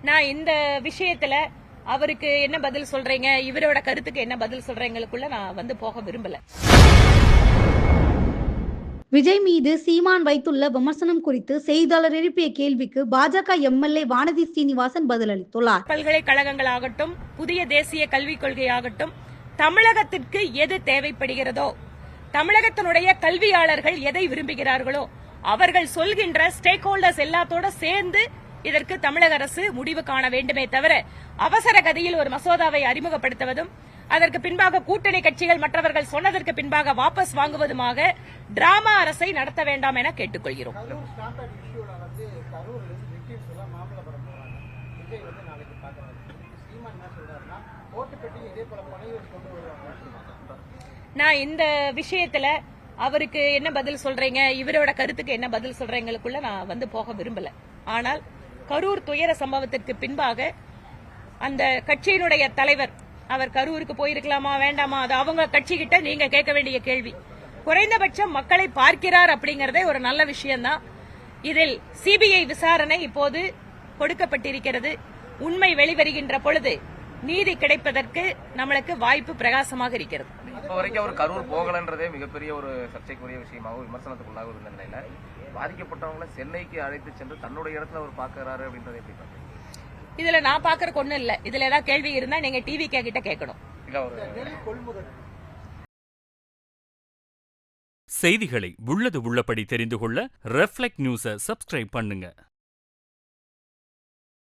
நான் இந்த விஷயத்துல அவருக்கு என்ன பதில் சொல்றீங்க, இவரோட கருத்துக்கு என்ன பதில் சொல்றீங்களுக்குள்ள நான் போக விரும்பல. விஜய் மீது சீமான் வைத்துள்ள விமர்சனம் குறித்து செய்தியாளர் எழுப்பிய கேள்விக்கு பாஜக எம்எல்ஏ வானதி சீனிவாசன் பதிலளித்துள்ளார். பல்கலைக்கழகங்களாகட்டும், புதிய தேசிய கல்விக் கொள்கையாகட்டும், தமிழகத்திற்கு எது தேவைப்படுகிறதோ, தமிழகத்தினுடைய கல்வியாளர்கள் எதை விரும்புகிறார்களோ அவர்கள் சொல்கின்ற ஸ்டேக் ஹோல்டர்ஸ் எல்லாத்தோட சேர்ந்து இதற்கு தமிழக அரசு முடிவு காண வேண்டுமே தவிர அவசர கதியில் ஒரு மசோதாவை அறிமுகப்படுத்துவதும் அதற்கு பின்பாக கூட்டணி கட்சிகள் மற்றவர்கள் சொன்னதற்கு பின்பாக வாபஸ் வாங்குவதுமாக டிராமா அரசை நடத்த வேண்டாம் என கேட்டுக்கொள்கிறோம். நான் இந்த விஷயத்துல அவருக்கு என்ன பதில் சொல்றீங்க, இவரோட கருத்துக்கு என்ன பதில் சொல்றீங்களுக்குள்ள நான் போக விரும்பல. ஆனால் கரூர் துயர சம்பவத்திற்கு பின்பாக அந்த கட்சியினுடைய தலைவர் அவர் கரூருக்கு போயிருக்கலாமா வேண்டாமா, அது அவங்க கட்சி கிட்ட நீங்க கேட்க வேண்டிய கேள்வி. குறைந்தபட்சம் மக்களை பார்க்கிறார் அப்படிங்கறதே ஒரு நல்ல விஷயம்தான். இதில் சிபிஐ விசாரணை இப்போது கொடுக்கப்பட்டிருக்கிறது. உண்மை வெளிவருகின்ற பொழுது நீதி கிடைப்பதற்கு நம்மளுக்கு வாய்ப்பு பிரகாசமாக இருக்கிறது. இப்ப வரைக்கும் அவர் கரூர் போகலன்றதே மிகப்பெரிய ஒரு சர்ச்சைக்குரிய விஷயமாகவும் விமர்சனத்துக்குள்ளாக இருந்த நிலையில பாதிக்கப்பட்டவங்களை சென்னைக்கு அழைத்து சென்று தன்னுடைய இடத்துல அவர் பாக்குறாரு அப்படின்றத எப்படி பாக்குறீங்க? இதுல நான் பாக்குறக்கு ஒண்ணும் இல்ல. இதுல ஏதாவது கேள்வி இருந்தா நீங்க டிவி கிட்ட கேட்கணும். செய்திகளை உள்ளது உள்ளபடி தெரிந்து கொள்ள ரெஃப்ளெக்ட் நியூஸை சப்ஸ்கிரைப் பண்ணுங்க.